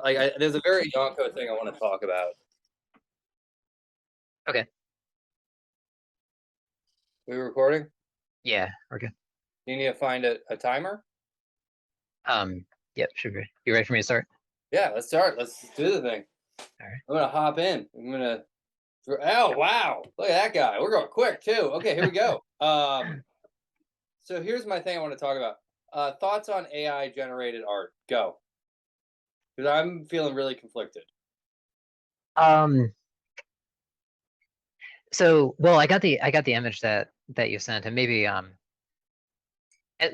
Like, there's a very Yonko thing I want to talk about. Okay. We recording? Yeah, we're good. You need to find a timer? Yep, should be. You ready for me to start? Yeah, let's start. Let's do the thing. All right. I'm gonna hop in. Oh wow, look at that guy. We're going quick too. Okay, here we go. So here's my thing I want to talk about. Thoughts on AI generated art. Go. Because I'm feeling really conflicted. Um, well, I got the image that you sent, and maybe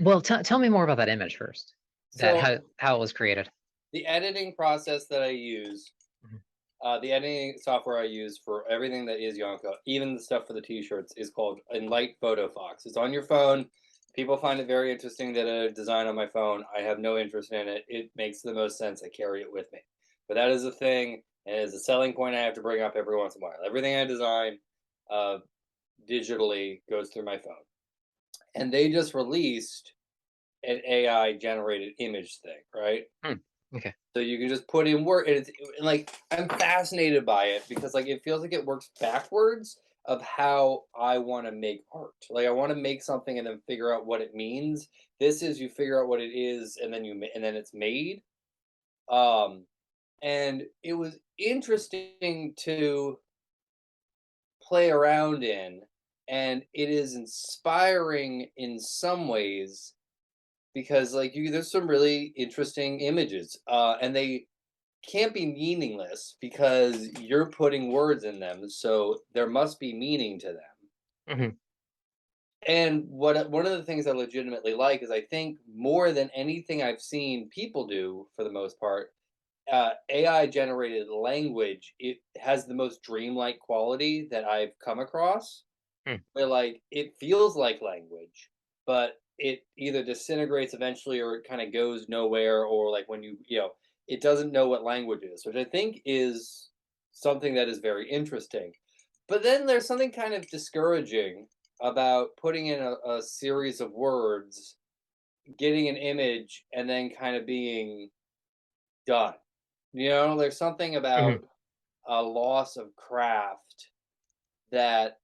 well, tell me more about that image first. That So how it was created. the editing process that I use, Mhm. the editing software I use for everything that is Yonko, even the stuff for the t-shirts, is called Enlight Photo Fox. It's on your phone. People find it very interesting that a design on my phone. I have no interest in it. It makes the most sense. I carry it with me. But that is a thing, and it's a selling point I have to bring up every once in a while. Everything I design uh, digitally goes through my phone. And they just released an AI generated image thing, right? Hmm. Okay. So you can just put in work, and like I'm fascinated by it because like it feels like it works backwards of how I want to make art. Like I want to make something and then figure out what it means. This is you figure out what it is and then and then it's made. Um, and it was interesting to play around in, and it is inspiring in some ways because like there's some really interesting images, and they can't be meaningless because you're putting words in them, so there must be meaning to them. Hmm. And what one of the things I legitimately like is I think more than anything I've seen people do for the most part, AI generated language, it has the most dreamlike quality that I've come across. Hmm. Where like it feels like language, but it either disintegrates eventually or it kind of goes nowhere, or like when it doesn't know what language is, which I think is something that is very interesting. But then there's something kind of discouraging about putting in a series of words, getting an image, and then kind of being done. There's something Hmm. about a loss of craft that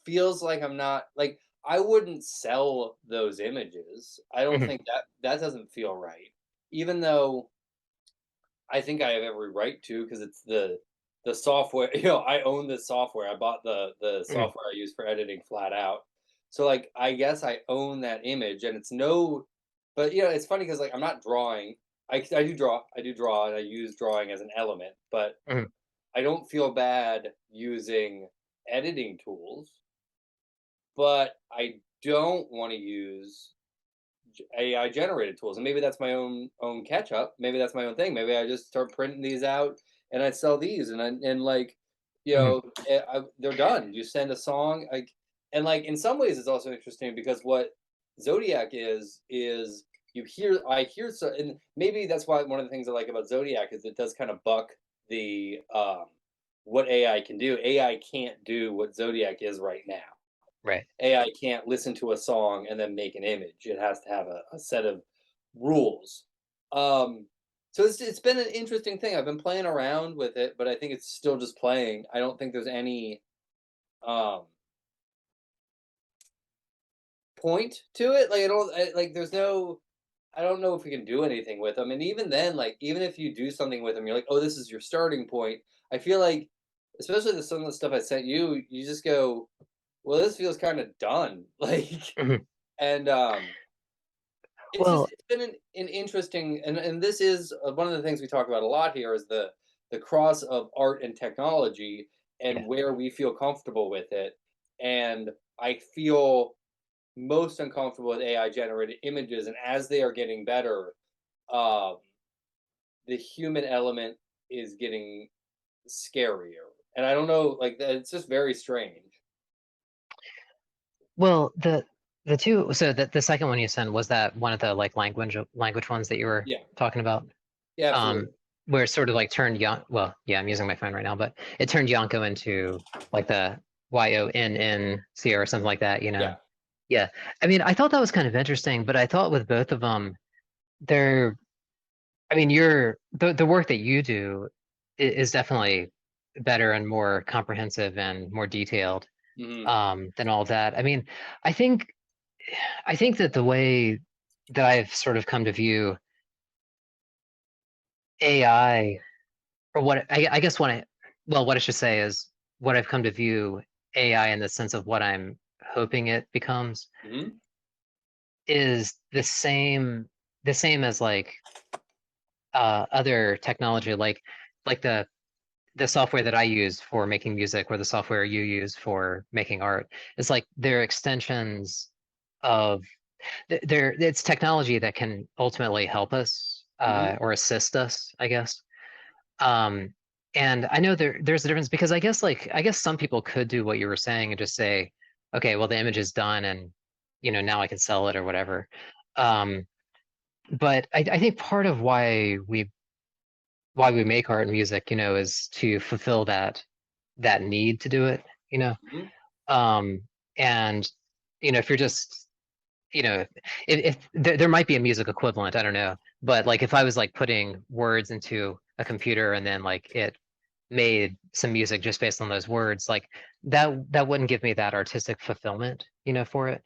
feels like I'm not like I wouldn't sell those images. I don't Hmm. think that doesn't feel right. Even though I think I have every right to because it's the software, I own this software. I bought the Hmm. software I use for editing flat out. So like I guess I own that image and it's no but it's funny because like I'm not drawing. I do draw. I do draw and I use drawing as an element, but Hmm. I don't feel bad using editing tools, but I don't want to use AI generated tools. And maybe that's my own catch up. Maybe that's my own thing. Maybe I just start printing these out and I sell these and like Hmm. they're done. You send a song like and like in some ways it's also interesting because what Zodiac is I hear so and maybe that's why one of the things I like about Zodiac is it does kind of buck the what AI can do. AI can't do what Zodiac is right now. Right. AI can't listen to a song and then make an image. It has to have a set of rules. So it's been an interesting thing. I've been playing around with it, but I think it's still just playing. I don't think there's any um, point to it. Like like there's no. I don't know if we can do anything with them. And even then, like even if you do something with them, you're like, oh, this is your starting point. I feel like, especially some of the stuff I sent you, you just go, well, this feels kind of done. Like, Hmm. and Well, it's been an interesting and this is one of the things we talk about a lot here is the cross of art and technology yeah. and where we feel comfortable with it. And I feel most uncomfortable with AI generated images, and as they are getting better, um, the human element is getting scarier. And I don't know, like it's just very strange. Well, the two. So the second one you sent was that one of the like language ones that you were Yeah, talking about. yeah, um, absolutely. where it sort of like turned well, yeah, I'm using my phone right now, but it turned Yonko into like the YONNC or something like that, you know? Yeah. Yeah. I mean, I thought that was kind of interesting, but I thought with both of them, they're I mean, the work that you do is definitely better and more comprehensive and more detailed Hmm. than all that. I mean, I think I think that the way that I've sort of come to view AI, or what I guess what I well, what I should say is what I've come to view AI in the sense of what I'm hoping it becomes Hmm. is the same as like other technology, like the software that I use for making music or the software you use for making art. It's like they're extensions of it's technology that can ultimately help us Hmm. or assist us, I guess. Um, and I know there's a difference because I guess some people could do what you were saying and just say, okay, well the image is done and now I can sell it or whatever. Um, but I think part of why we make art and music, is to fulfill that need to do it, you know. Hmm. Um, and if you're just if there might be a music equivalent, I don't know, but like if I was like putting words into a computer and then like it made some music just based on those words, like that wouldn't give me that artistic fulfillment, for it.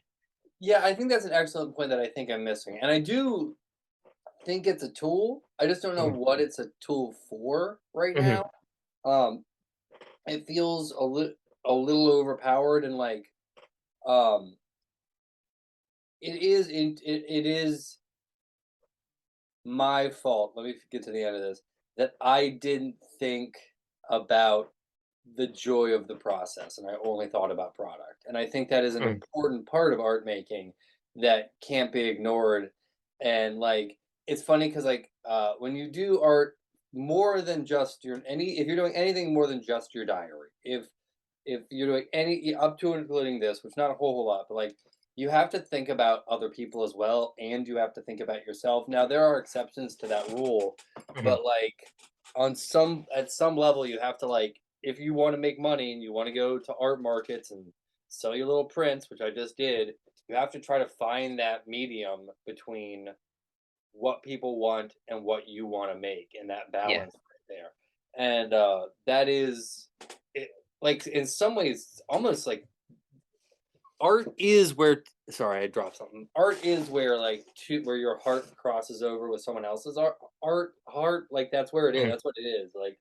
Yeah, I think that's an excellent point that I think I'm missing, and I do think it's a tool. I just don't know Hmm. what it's a tool for right Hmm. now. Um, it feels a little overpowered, and like um, it is my fault. Let me get to the end of this. That I didn't think about the joy of the process, and I only thought about product. And I think that is an Hmm. important part of art making that can't be ignored. And like, it's funny because like when you do art more than just your any, if you're doing anything more than just your diary, if you're doing any up to and including this, which not a whole lot, but like you have to think about other people as well, and you have to think about yourself. Now there are exceptions to that rule, Hmm. but like on some at some level, you have to like if you want to make money and you want to go to art markets and sell your little prints, which I just did, you have to try to find that medium between what people want and what you want to make, and that Yeah. balance right there. And that is it, like in some ways almost like art is where sorry I dropped something. Art is where like where your heart crosses over with someone else's heart, like that's where it is, Hmm. that's what it is, like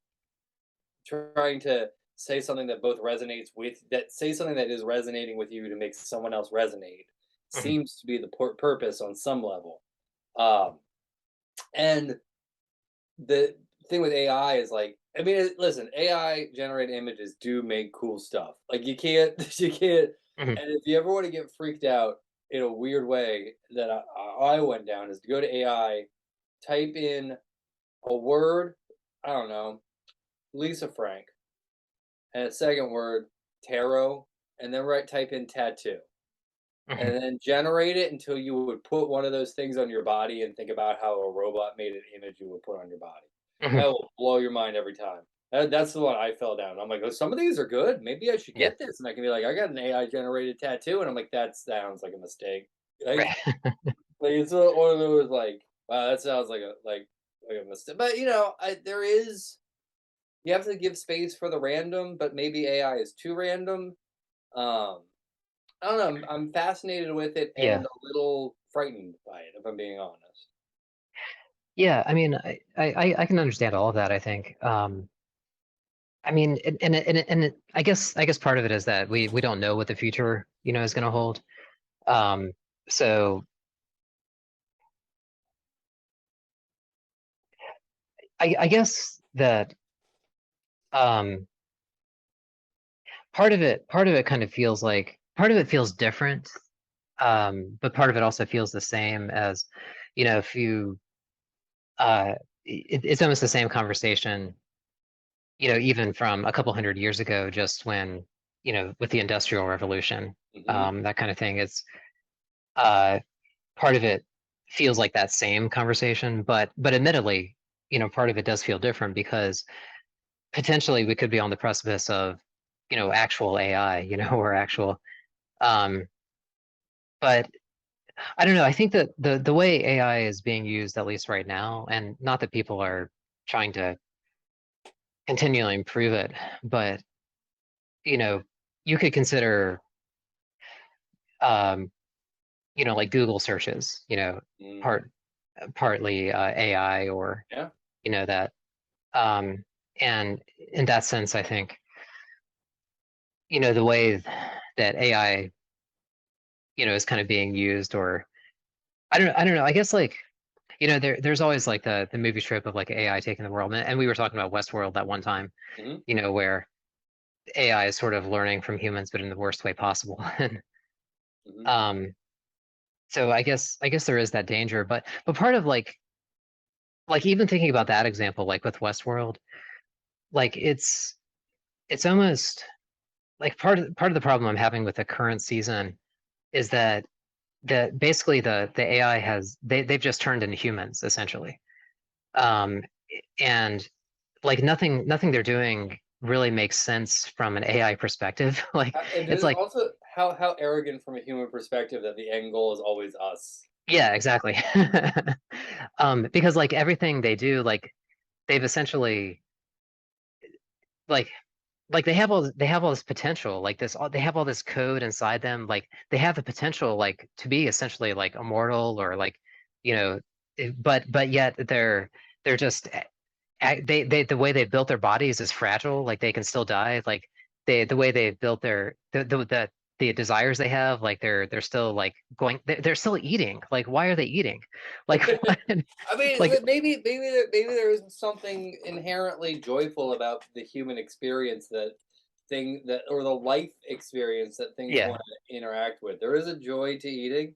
trying to say something that both resonates with that say something that is resonating with you to make someone else resonate Hmm. seems to be the purpose on some level. um and the thing with AI is like, I mean, listen, AI generated images do make cool stuff. Like you can't, you can't. Hmm. And if you ever want to get freaked out in a weird way, that I went down is to go to AI, type in a word, I don't know, Lisa Frank, and a second word, tarot, and then type in tattoo, Hmm. and then generate it until you would put one of those things on your body and think about how a robot made an image you would put on your body. That Hmm. will blow your mind every time. That's the one I fell down. I'm like, oh, some of these are good. Maybe I should Yeah. get this. And I can be like, I got an AI generated tattoo. And I'm like, that sounds like a mistake. Like, Right. like it's one of those like, wow, that sounds like a mistake. But there is you have to give space for the random, but maybe AI is too random. Um, I don't know. I'm fascinated with it and Yeah. a little frightened by it, if I'm being honest. Yeah. I mean, I can understand all of that, I think. I mean, I guess part of it is that we don't know what the future, is going to hold. Um, so I guess that um, part of it kind of feels like part of it feels different, but part of it also feels the same as, if you it's almost the same conversation, even from a couple hundred years ago, just when, with the Industrial Revolution, Hmm. that kind of thing. It's uh, part of it feels like that same conversation, but admittedly, part of it does feel different because potentially we could be on the precipice of, actual AI, or actual. Um, but I don't know. I think that the way AI is being used, at least right now, and not that people are trying to continually improve it, but you know, you could consider um, like Google searches, Mm, part partly AI or yeah. that um and in that sense, I think, the way that AI, is kind of being used, or I don't know. I guess like, there's always like the movie trope of like AI taking the world. And we were talking about Westworld that one time, Hmm. where AI is sort of learning from humans, but in the worst way possible. And Hmm. um, so I guess there is that danger. But part of like even thinking about that example, like with Westworld, like it's almost like part of the problem I'm having with the current season is that basically the AI they've just turned into humans essentially. Um, and like nothing they're doing really makes sense from an AI perspective. Like And it's there's like, also how arrogant from a human perspective that the end goal is always us. yeah, exactly. Because like everything they do, like they've essentially like they have all this potential, like they have all this code inside them, like they have the potential like to be essentially like immortal or like, you know, but yet they're just they the way they built their bodies is fragile. Like they can still die. Like the way they built the desires they have, like they're still like they're still eating. Like why are they eating? Like what? I mean, Like maybe there is something inherently joyful about the human experience or the life experience that things yeah. want to interact with. There is a joy to eating.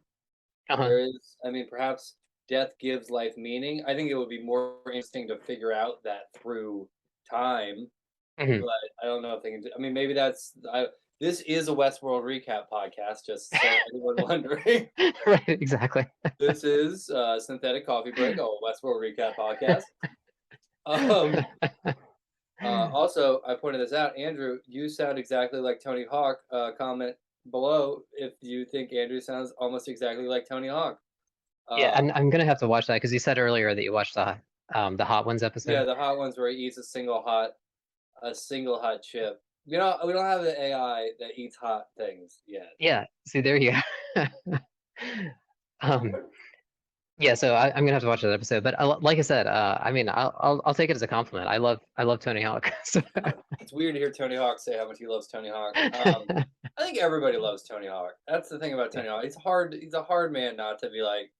Uh-huh. There is, I mean, perhaps death gives life meaning. I think it would be more interesting to figure out that through time, Hmm. but I don't know if they can do. I mean, maybe this is a Westworld recap podcast, just so anyone wondering. Right, exactly. This is Synthetic Coffee Break, a Westworld recap podcast. Um, also, I pointed this out, Andrew. You sound exactly like Tony Hawk. Comment below if you think Andrew sounds almost exactly like Tony Hawk. Yeah, Uh, I'm gonna have to watch that because you said earlier that you watched the Hot Ones yeah, episode. the hot ones where he eats a single hot chip. We don't have the AI that eats hot things yet. Yeah, see there you go. Um, yeah, so I'm gonna have to watch that episode. But like I said, I mean, I'll take it as a compliment. I love Tony Hawk. So It's weird to hear Tony Hawk say how much he loves Tony Hawk. I think everybody loves Tony Hawk. That's the thing about yeah, Tony Hawk. It's hard. He's a hard man not to be like,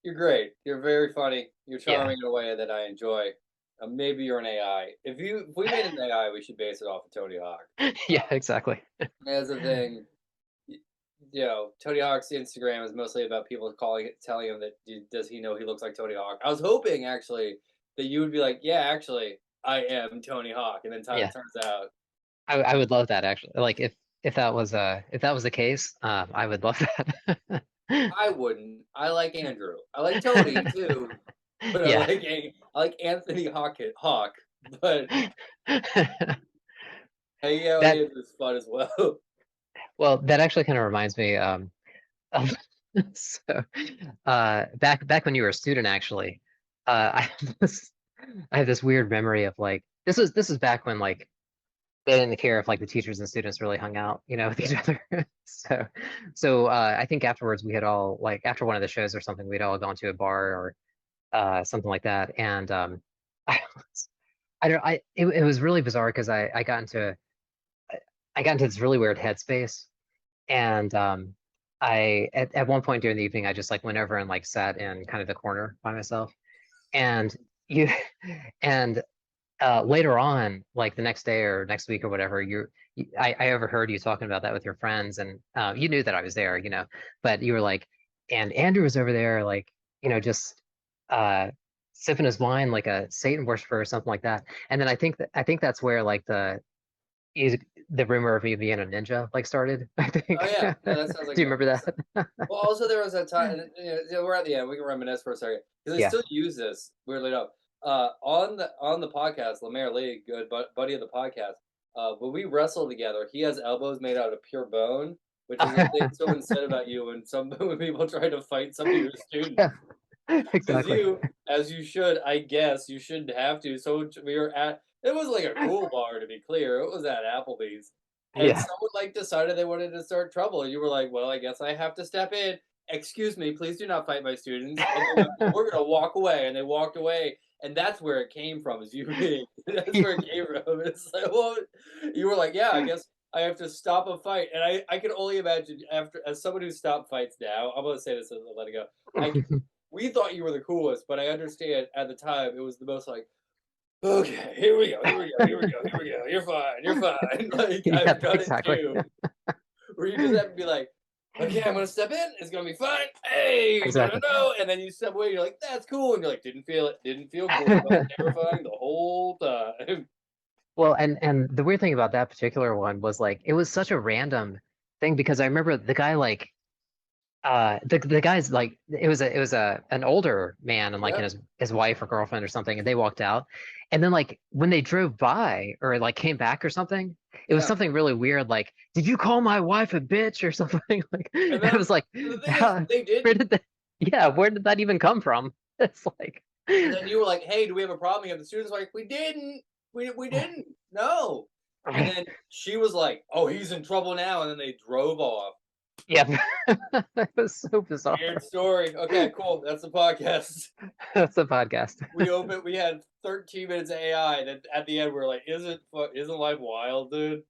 you're great. You're very funny. You're yeah, charming in a way that I enjoy. Maybe you're an AI. If we made an AI, we should base it off of Tony Hawk. yeah, exactly. As a thing, Tony Hawk's Instagram is mostly about people telling him that does he know he looks like Tony Hawk. I was hoping actually that you would be like, yeah, actually, I am Tony Hawk, and then Yeah, turns out I would love that actually. Like if that was the case, I would love that. I wouldn't. I like Andrew. I like Tony too, but Yeah. I like Anthony Hawk, but hanging out with That Andrew is fun as well. well, that actually kind of reminds me of so back when you were a student actually, I have this weird memory of like this is back when like they didn't care if like the teachers and students really hung out, with each other. So I think afterwards we had all like after one of the shows or something, we'd all gone to a bar or something like that. And I I don't I it was really bizarre because I got into this really weird headspace. And at one point during the evening, I just like went over and like sat in kind of the corner by myself. And you and later on, like the next day or next week or whatever, I overheard you talking about that with your friends, and you knew that I was there, but you were like, and Andrew was over there, like, just uh, sipping his wine like a Satan worshiper or something like that. And then I think that's where like you- the rumor of me being a ninja like started, I Oh think. yeah, yeah, that sounds Do like you remember that? well. Also, there was that time. And, we're at the end. We can reminisce for a second because I Yeah. still use this weirdly enough. On the podcast, Lemaire Lee, good buddy of the podcast. When we wrestle together, he has elbows made out of pure bone, which is a thing someone said about you when when people try to fight some of your students. Yeah, Because exactly. you, as you should, I guess, you shouldn't have to. So we were at, it was like a cool bar to be clear. It was at Applebee's. And Yeah. someone like decided they wanted to start trouble. And you were like, well, I guess I have to step in. Excuse me, please do not fight my students. And they went, well, we're going to walk away. And they walked away. And that's where it came from, is you being, that's where it came from. It's like, well, you were like, yeah, I guess I have to stop a fight. And I can only imagine after, as someone who stopped fights now, I'm going to say this and let it go. I we thought you were the coolest, but I understand at the time it was the most like, okay, here we go, here we go, here we go, here we go. You're fine, you're fine. Like Yeah, I've done it exactly. too, where you just have to be like, okay, I'm gonna step in. It's gonna be fine. Hey, no, no, Exactly. no. And then you step away. You're like, that's cool. And you're like, didn't feel it. Didn't feel cool. Felt terrifying the whole time. Well, and the weird thing about that particular one was like it was such a random thing because I remember the guy like the guy's like it was a an older man and like Yeah, his wife or girlfriend or something, and they walked out, and then like when they drove by or like came back or something, it was yeah. something really weird like, did you call my wife a bitch or something? Like And it then was like, the thing is, they where didn't. did that, yeah, where did that even come from? It's like And then you were like, "Hey, do we have a problem here?" The students were like, "We didn't. We didn't. No." And then she was like, "Oh, he's in trouble now." And then they drove off. yeah. It was so Weird bizarre. story. Okay, cool. That's the podcast. That's a podcast. We had 13 minutes of AI, and at the end, we're like, "Isn't life wild, dude?"